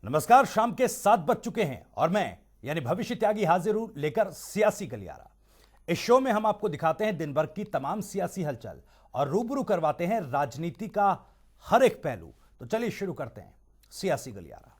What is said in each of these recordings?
नमस्कार, शाम के 7 बज चुके हैं और मैं यानी भविष्य त्यागी हाजिर हूं लेकर सियासी गलियारा। इस शो में हम आपको दिखाते हैं दिन भर की तमाम सियासी हलचल और रूबरू करवाते हैं राजनीति का हर एक पहलू। तो चलिए शुरू करते हैं सियासी गलियारा।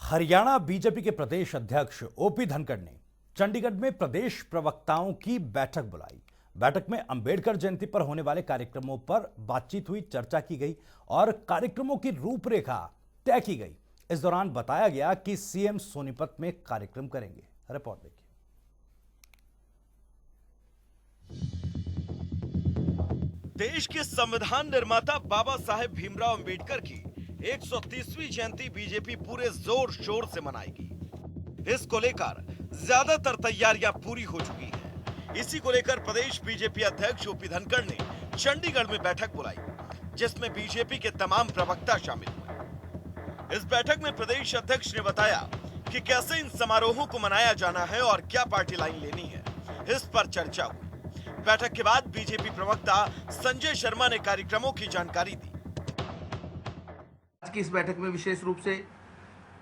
हरियाणा बीजेपी के प्रदेश अध्यक्ष ओपी धनखड़ ने चंडीगढ़ में प्रदेश प्रवक्ताओं की बैठक बुलाई। बैठक में अंबेडकर जयंती पर होने वाले कार्यक्रमों पर बातचीत हुई, चर्चा की गई और कार्यक्रमों की रूपरेखा तय की गई। इस दौरान बताया गया कि सीएम सोनीपत में कार्यक्रम करेंगे। रिपोर्ट देखिए। देश के संविधान निर्माता बाबा साहेब भीमराव अंबेडकर की 130वीं जयंती बीजेपी पूरे जोर शोर से मनाएगी। इसको लेकर ज्यादातर तैयारियां पूरी हो चुकी हैं। इसी को लेकर प्रदेश बीजेपी अध्यक्ष ओपी धनखड़ ने चंडीगढ़ में बैठक बुलाई, जिसमें बीजेपी के तमाम प्रवक्ता शामिल हुए। इस बैठक में प्रदेश अध्यक्ष ने बताया कि कैसे इन समारोहों को मनाया जाना है और क्या पार्टी लाइन लेनी है, इस पर चर्चा हुई। बैठक के बाद बीजेपी प्रवक्ता संजय शर्मा ने कार्यक्रमों की जानकारी दी। आज की इस बैठक में विशेष रूप से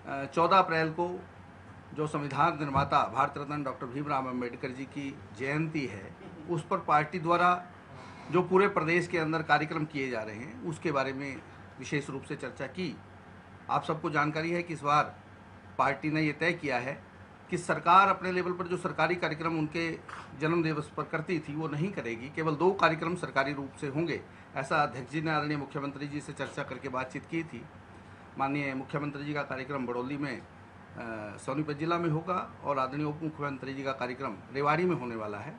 14 अप्रैल को जो संविधान निर्माता भारत रत्न डॉक्टर भीमराव अंबेडकर जी की जयंती है, उस पर पार्टी द्वारा जो पूरे प्रदेश के अंदर कार्यक्रम किए जा रहे हैं उसके बारे में विशेष रूप से चर्चा की। आप सबको जानकारी है कि इस बार पार्टी ने ये तय किया है कि सरकार अपने लेवल पर जो सरकारी कार्यक्रम उनके जन्म दिवस पर करती थी वो नहीं करेगी, केवल 2 कार्यक्रम सरकारी रूप से होंगे। ऐसा अध्यक्ष जी ने आदरणीय मुख्यमंत्री जी से चर्चा करके बातचीत की थी। माननीय मुख्यमंत्री जी का कार्यक्रम बड़ौली में सोनीपत जिला में होगा और आदरणीय उप मुख्यमंत्री जी का कार्यक्रम रेवाड़ी में होने वाला है।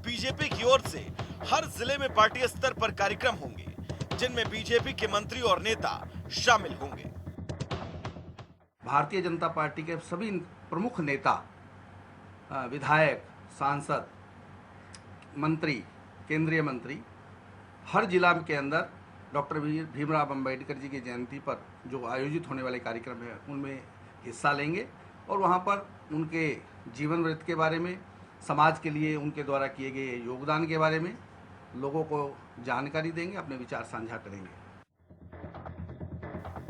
बीजेपी की ओर से हर जिले में पार्टी स्तर पर कार्यक्रम होंगे, जिनमें बीजेपी के मंत्री और नेता शामिल होंगे। भारतीय जनता पार्टी के सभी प्रमुख नेता, विधायक, सांसद, मंत्री, केंद्रीय मंत्री हर जिला के अंदर डॉक्टर भीमराव अंबेडकर जी की जयंती पर जो आयोजित होने वाले कार्यक्रम है उनमें हिस्सा लेंगे और वहां पर उनके जीवन वृत्त के बारे में, समाज के लिए उनके द्वारा किए गए योगदान के बारे में लोगों को जानकारी देंगे, अपने विचार साझा करेंगे।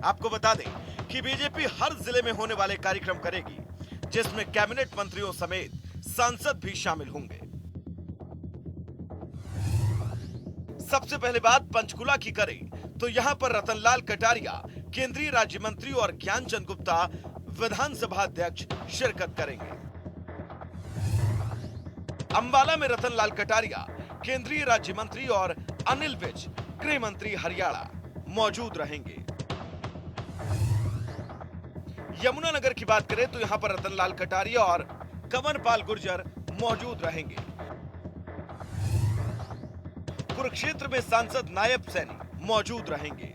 आपको बता दें कि बीजेपी हर जिले में होने वाले कार्यक्रम करेगी, जिसमें कैबिनेट मंत्रियों समेत सांसद भी शामिल होंगे। सबसे पहले बात पंचकुला की करें तो यहां पर रतनलाल कटारिया, केंद्रीय राज्य मंत्री, और ज्ञानचंद गुप्ता, विधानसभा अध्यक्ष, शिरकत करेंगे। अंबाला में रतनलाल कटारिया, केंद्रीय राज्य मंत्री, और अनिल विज, गृह मंत्री हरियाणा, मौजूद रहेंगे। यमुनानगर की बात करें तो यहां पर रतनलाल कटारिया और कंवरपाल गुर्जर मौजूद रहेंगे। कुरुक्षेत्र में सांसद नायब सैनी मौजूद रहेंगे।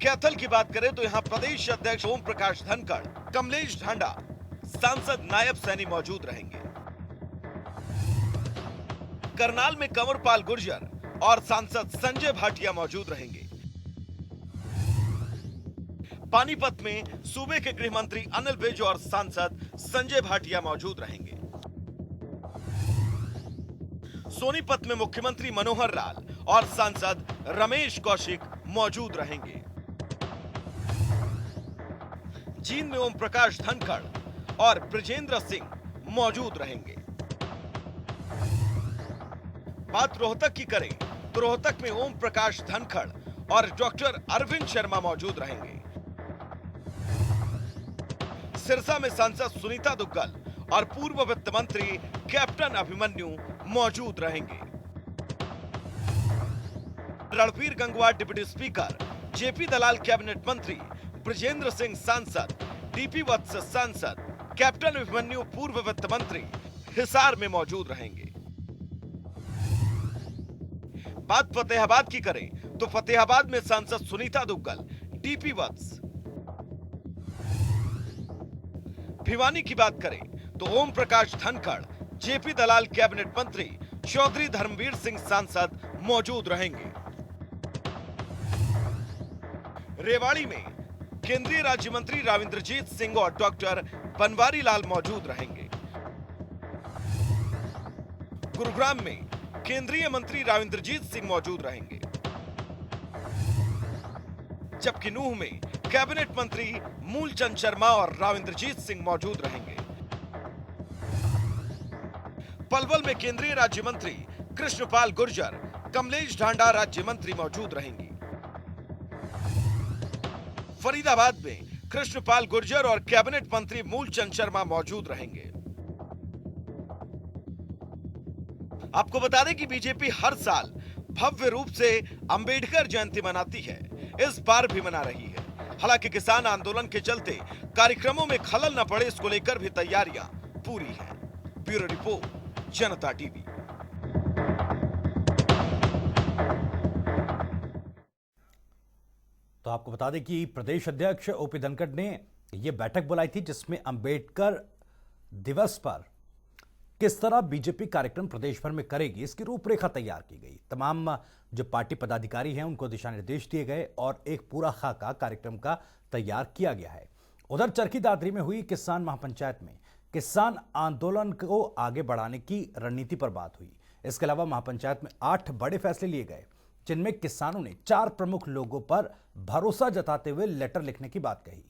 कैथल की बात करें तो यहां प्रदेश अध्यक्ष ओम प्रकाश धनखड़, कमलेश ढांडा, सांसद नायब सैनी मौजूद रहेंगे। करनाल में कंवरपाल गुर्जर और सांसद संजय भाटिया मौजूद रहेंगे। पानीपत में सूबे के गृह मंत्री अनिल विज और सांसद संजय भाटिया मौजूद रहेंगे। सोनीपत में मुख्यमंत्री मनोहर लाल और सांसद रमेश कौशिक मौजूद रहेंगे। जींद में ओम प्रकाश धनखड़ और ब्रजेंद्र सिंह मौजूद रहेंगे। बात रोहतक की करें तो रोहतक में ओम प्रकाश धनखड़ और डॉक्टर अरविंद शर्मा मौजूद रहेंगे। सिरसा में सांसद सुनीता दुग्गल और पूर्व वित्त मंत्री कैप्टन अभिमन्यु मौजूद रहेंगे। Ranbir Gangwa deputy speaker, JP Dalal cabinet मंत्री, ब्रजेंद्र सिंह सांसद, डीपी वत्स सांसद, कैप्टन अभिमन्यु पूर्व वित्त मंत्री हिसार में मौजूद रहेंगे। बात फतेहाबाद की करें तो फतेहाबाद में सांसद सुनीता दुग्गल, डीपी वत्स, भिवानी की बात करें तो ओम प्रकाश धनखड़, जेपी दलाल कैबिनेट मंत्री, चौधरी धर्मवीर सिंह सांसद मौजूद रहेंगे। रेवाड़ी में केंद्रीय राज्य मंत्री राविंद्रजीत सिंह और डॉक्टर बनवारी लाल मौजूद रहेंगे। गुरुग्राम में केंद्रीय मंत्री राविंद्रजीत सिंह मौजूद रहेंगे, जबकि नूह में कैबिनेट मंत्री मूलचंद शर्मा और राविंद्रजीत सिंह मौजूद रहेंगे। पलवल में केंद्रीय राज्य मंत्री कृष्णपाल गुर्जर, कमलेश ढांडा राज्य मंत्री मौजूद रहेंगी। फरीदाबाद में कृष्णपाल गुर्जर और कैबिनेट मंत्री मूलचंद शर्मा मौजूद रहेंगे। आपको बता दें कि बीजेपी हर साल भव्य रूप से अंबेडकर जयंती मनाती है, इस बार भी मना रही है। हालांकि किसान आंदोलन के चलते कार्यक्रमों में खलल न पड़े, इसको लेकर भी तैयारियां पूरी हैं। ब्यूरो रिपोर्ट, जनता टीवी। तो आपको बता दें कि प्रदेश अध्यक्ष ओपी धनखड़ ने यह बैठक बुलाई थी, जिसमें अंबेडकर दिवस पर किस तरह बीजेपी कार्यक्रम प्रदेश भर में करेगी, इसकी रूपरेखा तैयार की गई। तमाम जो पार्टी पदाधिकारी हैं उनको दिशा निर्देश दिए गए और एक पूरा खाका कार्यक्रम का तैयार किया गया है। उधर चरखी दादरी में हुई किसान महापंचायत में किसान आंदोलन को आगे बढ़ाने की रणनीति पर बात हुई। इसके अलावा महापंचायत में 8 बड़े फैसले लिए गए, जिनमें किसानों ने 4 प्रमुख लोगों पर भरोसा जताते हुए लेटर लिखने की बात कही।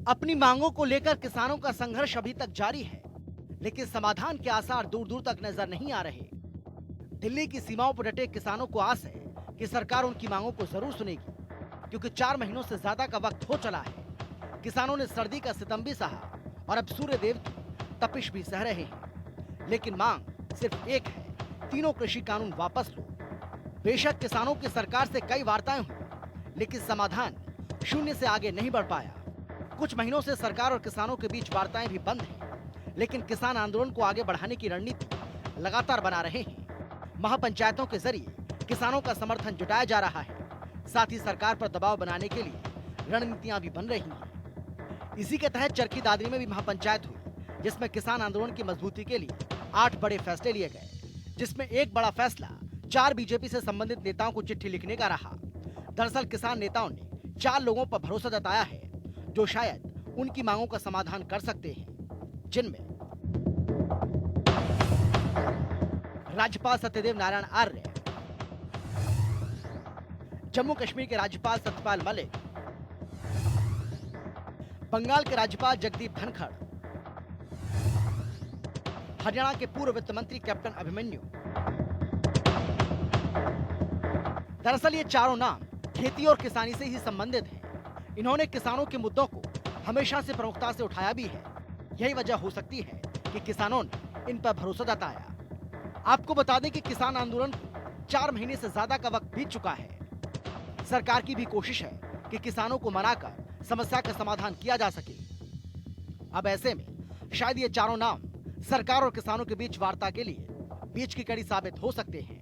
अपनी मांगों को लेकर किसानों का संघर्ष अभी तक जारी है, लेकिन समाधान के आसार दूर दूर तक नजर नहीं आ रहे। दिल्ली की सीमाओं पर डटे किसानों को आस है कि सरकार उनकी मांगों को जरूर सुनेगी, क्योंकि 4 महीनों से ज्यादा का वक्त हो चला है। किसानों ने सर्दी का सितम भी सहा और अब सूर्य देव की तपिश भी सह रहे हैं, लेकिन मांग सिर्फ एक है, तीनों कृषि कानून वापस लो। बेशक किसानों की सरकार से कई वार्ताएं हुई, लेकिन समाधान शून्य से आगे नहीं बढ़ पाया। कुछ महीनों से सरकार और किसानों के बीच वार्ताएं भी बंद हैं, लेकिन किसान आंदोलन को आगे बढ़ाने की रणनीति लगातार बना रहे हैं। महापंचायतों के जरिए किसानों का समर्थन जुटाया जा रहा है, साथ ही सरकार पर दबाव बनाने के लिए रणनीतियां भी बन रही हैं। इसी के तहत चरखी दादरी में भी महापंचायत हुई, जिसमें किसान आंदोलन की मजबूती के लिए 8 बड़े फैसले लिए गए, जिसमें एक बड़ा फैसला 4 बीजेपी से संबंधित नेताओं को चिट्ठी लिखने का रहा। दरअसल किसान नेताओं ने 4 लोगों पर भरोसा जताया है, जो शायद उनकी मांगों का समाधान कर सकते हैं, जिनमें राज्यपाल सत्यदेव नारायण आर्य, जम्मू कश्मीर के राज्यपाल सत्यपाल मलिक, बंगाल के राज्यपाल जगदीप धनखड़, हरियाणा के पूर्व वित्त मंत्री कैप्टन अभिमन्यु। दरअसल ये चारों नाम खेती और किसानी से ही संबंधित हैं। इन्होंने किसानों के मुद्दों को हमेशा से प्रमुखता से उठाया भी है। यही वजह हो सकती है कि किसानों ने इन पर भरोसा जताया। आपको बता दें कि किसान आंदोलन को 4 महीने से ज्यादा का वक्त बीत चुका है। सरकार की भी कोशिश है कि किसानों को मनाकर समस्या का समाधान किया जा सके। अब ऐसे में शायद ये चारों नाम सरकार और किसानों के बीच वार्ता के लिए बीच की कड़ी साबित हो सकते हैं,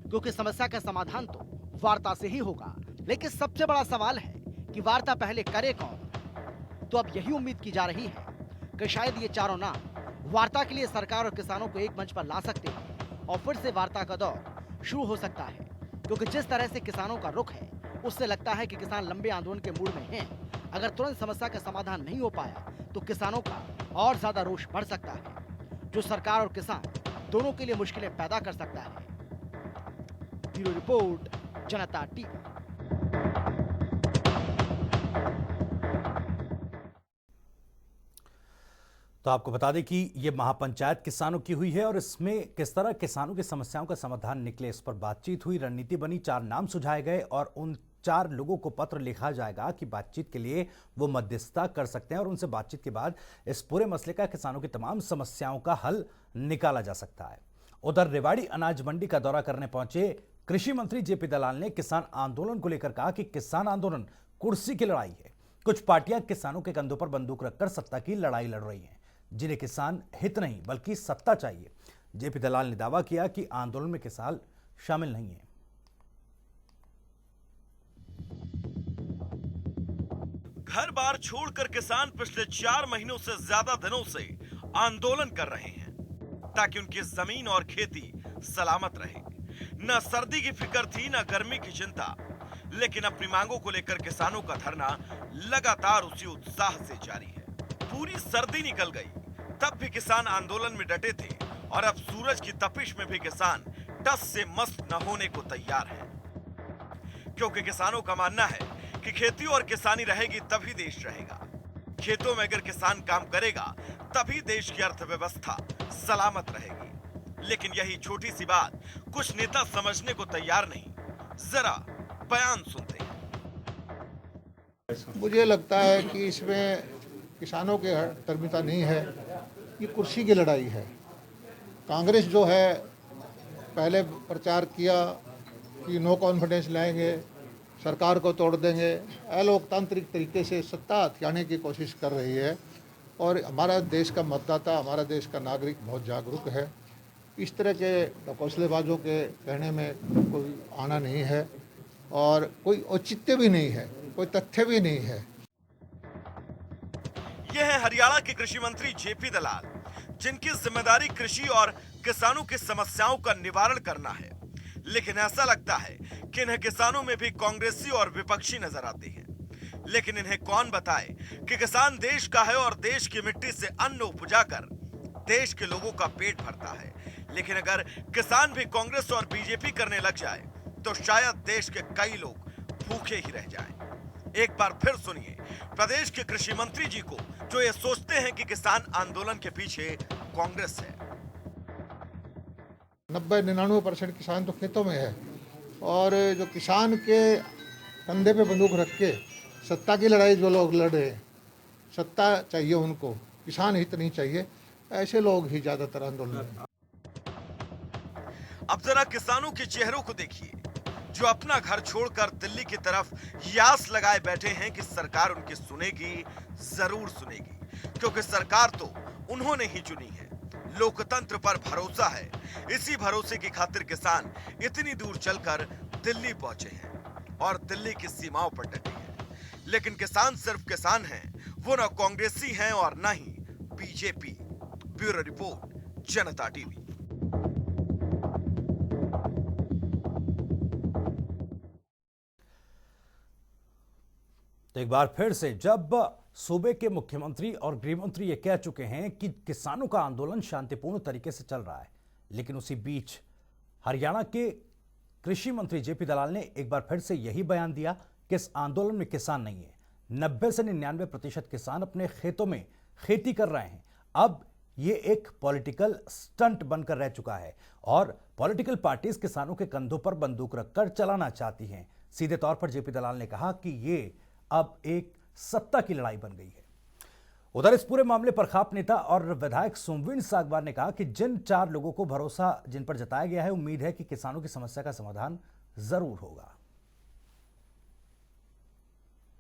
क्योंकि समस्या का समाधान तो वार्ता से ही होगा। लेकिन सबसे बड़ा सवाल है कि वार्ता पहले करे कौन। तो अब यही उम्मीद की जा रही है कि शायद ये चारों नाम वार्ता के लिए सरकार और किसानों को एक मंच पर ला सकते हैं और फिर से वार्ता का दौर शुरू हो सकता है, क्योंकि जिस तरह से किसानों का रुख है उससे लगता है कि किसान लंबे आंदोलन के मूड में हैं। अगर तुरंत समस्या का समाधान नहीं हो पाया तो किसानों का और ज्यादा रोष बढ़ सकता है, जो सरकार और किसान दोनों के लिए मुश्किलें पैदा कर सकता है। ब्यूरो रिपोर्ट, जनता टीवी। तो आपको बता दें कि ये महापंचायत किसानों की हुई है और इसमें किस तरह किसानों की समस्याओं का समाधान निकले, इस पर बातचीत हुई, रणनीति बनी, 4 नाम सुझाए गए और उन 4 लोगों को पत्र लिखा जाएगा कि बातचीत के लिए वो मध्यस्थता कर सकते हैं और उनसे बातचीत के बाद इस पूरे मसले का, किसानों की तमाम समस्याओं का हल निकाला जा सकता है। उधर रेवाड़ी अनाज मंडी का दौरा करने पहुंचे कृषि मंत्री जेपी दलाल ने किसान आंदोलन को लेकर कहा कि किसान आंदोलन कुर्सी की लड़ाई है। कुछ पार्टियां किसानों के कंधों पर बंदूक रखकर सत्ता की लड़ाई लड़ रही हैं, जिन्हें किसान हित नहीं बल्कि सत्ता चाहिए। जेपी दलाल ने दावा किया कि आंदोलन में किसान शामिल नहीं है। घर बार छोड़कर किसान पिछले 4 महीनों से ज्यादा दिनों से आंदोलन कर रहे हैं ताकि उनकी जमीन और खेती सलामत रहे। न सर्दी की फिक्र थी, न गर्मी की चिंता, लेकिन अपनी मांगों को लेकर किसानों का धरना लगातार उसी उत्साह से जारी है। पूरी सर्दी निकल गई, तब भी किसान आंदोलन में डटे थे और अब सूरज की तपिश में भी किसान टस से मस्त न होने को तैयार है, क्योंकि किसानों का मानना है कि खेती और किसानी रहेगी तभी देश रहेगा। खेतों में अगर किसान काम करेगा तभी देश की अर्थव्यवस्था सलामत रहेगी। लेकिन यही छोटी सी बात कुछ नेता समझने को तैयार नहीं। जरा बयान सुनते हैं। मुझे लगता है कि इसमें किसानों के धर्मिता नहीं है, ये कुर्सी की लड़ाई है। कांग्रेस जो है पहले प्रचार किया कि नो कॉन्फिडेंस लाएंगे, सरकार को तोड़ देंगे, अलोकतांत्रिक तरीके से सत्ता हथियाने की कोशिश कर रही है। और हमारा देश का मतदाता, हमारा देश का नागरिक बहुत जागरूक है। इस तरह के ढकोसलेबाजों के कहने में कोई आना नहीं है और कोई औचित्य भी नहीं है, कोई तथ्य भी नहीं है। यह है हरियाणा के कृषि मंत्री जेपी दलाल, जिनकी जिम्मेदारी कृषि और किसानों की समस्याओं का निवारण करना है। लेकिन ऐसा लगता है कि इन्हें किसानों में भी कांग्रेसी और विपक्षी नजर आते हैं। लेकिन इन्हें कौन बताए कि किसान देश का है और देश की मिट्टी से अन्न उपजाकर देश के लोगों का पेट भरता है। लेकिन अगर किसान भी कांग्रेस और बीजेपी करने लग जाए तो शायद देश के कई लोग भूखे ही रह जाएं। एक बार फिर सुनिए प्रदेश के कृषि मंत्री जी को, जो ये सोचते हैं कि किसान आंदोलन के पीछे कांग्रेस है। 90-99% किसान तो खेतों में है और जो किसान के कंधे पे बंदूक रख के सत्ता की लड़ाई जो लोग लड़ रहे हैं, सत्ता चाहिए उनको, किसान हित नहीं चाहिए, ऐसे लोग ही ज्यादातर आंदोलन में। अब जरा किसानों के चेहरों को देखिए, जो अपना घर छोड़कर दिल्ली की तरफ यास लगाए बैठे हैं कि सरकार उनकी सुनेगी, जरूर सुनेगी, क्योंकि सरकार तो उन्होंने ही चुनी है। लोकतंत्र पर भरोसा है, इसी भरोसे की खातिर किसान इतनी दूर चलकर दिल्ली पहुंचे हैं और दिल्ली की सीमाओं पर डटे हैं। लेकिन किसान सिर्फ किसान हैं, वो न कांग्रेसी हैं और न ही बीजेपी। ब्यूरो रिपोर्ट, जनता टीवी। तो एक बार फिर से जब सूबे के मुख्यमंत्री और गृहमंत्री ये कह चुके हैं कि किसानों का आंदोलन शांतिपूर्ण तरीके से चल रहा है, लेकिन उसी बीच हरियाणा के कृषि मंत्री जेपी दलाल ने एक बार फिर से यही बयान दिया कि इस आंदोलन में किसान नहीं है। 90 से 99% किसान अपने खेतों में खेती कर रहे हैं। अब ये एक पॉलिटिकल स्टंट बनकर रह चुका है और पॉलिटिकल पार्टीज किसानों के कंधों पर बंदूक रखकर चलाना चाहती हैं। सीधे तौर पर जेपी दलाल ने कहा कि ये अब एक सत्ता की लड़ाई बन गई है। उधर इस पूरे मामले पर खाप नेता और विधायक सोमवीर सागवान ने कहा कि जिन 4 लोगों को भरोसा जिन पर जताया गया है, उम्मीद है कि किसानों की समस्या का समाधान जरूर होगा।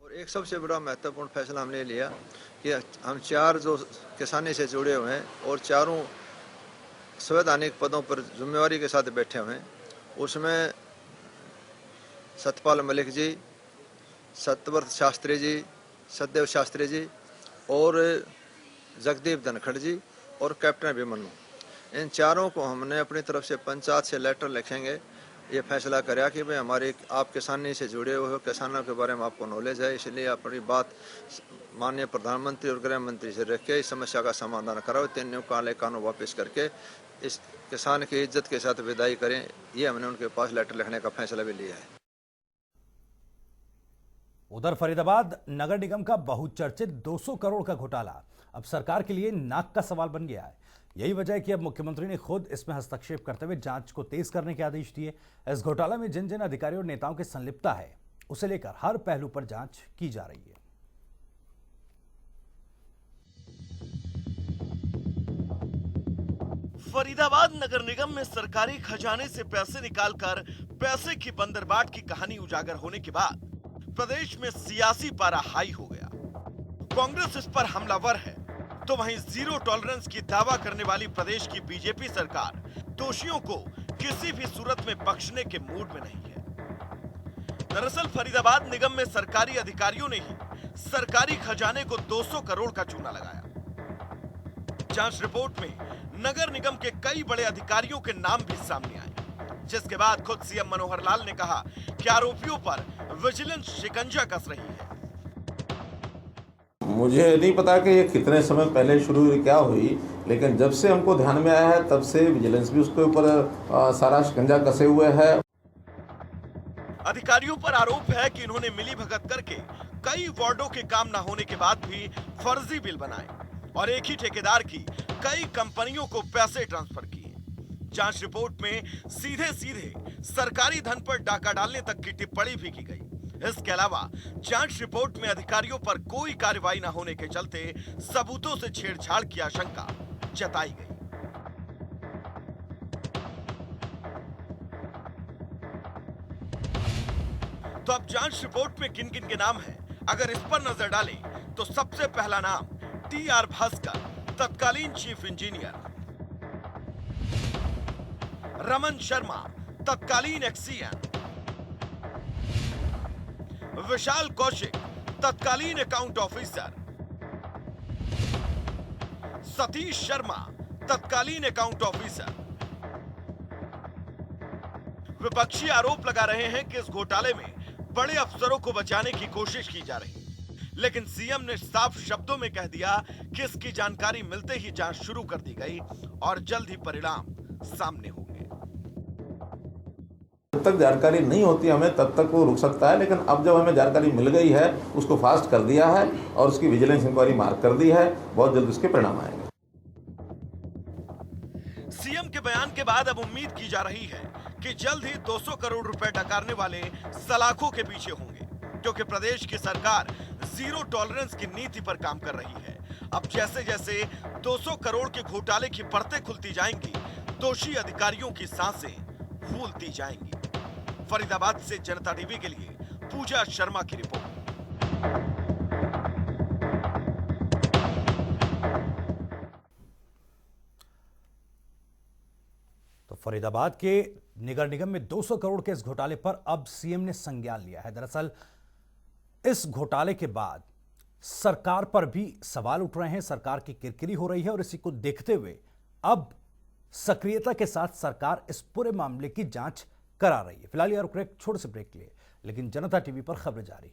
और एक सबसे बड़ा महत्वपूर्ण फैसला हमने लिया कि हम 4 जो किसानी से जुड़े हुए हैं और चारों संवैधानिक पदों पर जिम्मेवारी के साथ बैठे हुए हैं, उसमें सतपाल मलिक जी, सत्यव्रत शास्त्री जी, सतदेव शास्त्री जी और जगदीप धनखड़ जी और कैप्टन अभिमन्यु, इन चारों को हमने अपनी तरफ से पंचायत से लेटर लिखेंगे। ये फैसला करा कि भाई हमारे आप किसानी से जुड़े हुए हो, किसानों के बारे में आपको नॉलेज है, इसलिए अपनी बात माननीय प्रधानमंत्री और गृह मंत्री से रख के इस समस्या का समाधान कराओ। 3 काले कानून वापस करके इस किसान की इज्जत के साथ विदाई करें। ये हमने उनके पास लेटर लिखने का फैसला भी लिया है। उधर फरीदाबाद नगर निगम का बहुचर्चित 200 करोड़ का घोटाला अब सरकार के लिए नाक का सवाल बन गया है। यही वजह है कि अब मुख्यमंत्री ने खुद इसमें हस्तक्षेप करते हुए जांच को तेज करने के आदेश दिए। इस घोटाला में जिन जिन अधिकारियों और नेताओं की संलिप्तता है, उसे लेकर हर पहलू पर जांच की जा रही है। फरीदाबाद नगर निगम में सरकारी खजाने से पैसे निकालकर पैसे की बंदरबाट की कहानी उजागर होने के बाद प्रदेश में सियासी पारा हाई हो गया। कांग्रेस इस पर हमलावर है, तो वहीं जीरो टॉलरेंस की दावा करने वाली प्रदेश की बीजेपी सरकार दोषियों को किसी भी सूरत में बख्शने के मूड में नहीं है। दरअसल फरीदाबाद निगम में सरकारी अधिकारियों ने ही सरकारी खजाने को 200 करोड़ का चूना लगाया। जांच रिपोर्ट में नगर निगम के कई बड़े अधिकारियों के नाम भी सामने आए, जिसके बाद खुद सीएम मनोहर लाल ने कहा कि आरोपियों पर विजिलेंस शिकंजा कस रही है। मुझे नहीं पता कि ये कितने समय पहले शुरू हुई क्या हुई, लेकिन जब से हमको ध्यान में आया है तब से विजिलेंस भी उसके ऊपर सारा शिकंजा कसे हुए है। अधिकारियों पर आरोप है कि इन्होंने मिलीभगत करके कई वार्डों के काम न होने के बाद भी फर्जी बिल बनाए और एक ही ठेकेदार की कई कंपनियों को पैसे ट्रांसफर किए। जांच रिपोर्ट में सीधे सीधे सरकारी धन पर डाका डालने तक की टिप्पणी भी की गई। इसके अलावा जांच रिपोर्ट में अधिकारियों पर कोई कार्रवाई न होने के चलते सबूतों से छेड़छाड़ की आशंका जताई गई। तो अब जांच रिपोर्ट में किन किन के नाम हैं, अगर इस पर नजर डालें तो सबसे पहला नाम टी.आर. भास्कर, तत्कालीन चीफ इंजीनियर, रमन शर्मा, तत्कालीन एक्सीएन, विशाल कौशिक, तत्कालीन अकाउंट ऑफिसर, सतीश शर्मा, तत्कालीन अकाउंट ऑफिसर। विपक्षी आरोप लगा रहे हैं कि इस घोटाले में बड़े अफसरों को बचाने की कोशिश की जा रही, लेकिन सीएम ने साफ शब्दों में कह दिया कि इसकी जानकारी मिलते ही जांच शुरू कर दी गई और जल्द ही परिणाम सामने होंगे। जब तक जानकारी नहीं होती हमें तब तक वो रुक सकता है, लेकिन अब जब हमें जानकारी मिल गई है उसको फास्ट कर दिया है और उसकी विजिलेंस इंक्वायरी मार्क कर दी है। बहुत जल्द उसके परिणाम आएंगे। सीएम के बयान के बाद अब उम्मीद की जा रही है कि जल्द ही 200 करोड़ रुपए डकारने वाले सलाखों के पीछे होंगे, क्योंकि प्रदेश की सरकार जीरो टॉलरेंस की नीति पर काम कर रही है। अब जैसे जैसे 200 करोड़ के घोटाले की परतें खुलती जाएंगी, दोषी अधिकारियों की सांसें फूलती जाएंगी। फरीदाबाद से जनता टीवी के लिए पूजा शर्मा की रिपोर्ट। तो फरीदाबाद के नगर निगम में 200 करोड़ के इस घोटाले पर अब सीएम ने संज्ञान लिया है। दरअसल इस घोटाले के बाद सरकार पर भी सवाल उठ रहे हैं, सरकार की किरकिरी हो रही है और इसी को देखते हुए अब सक्रियता के साथ सरकार इस पूरे मामले की जांच करा रही है। फिलहाल यार एक छोटे से ब्रेक के लिए, लेकिन जनता टीवी पर खबरें जारी।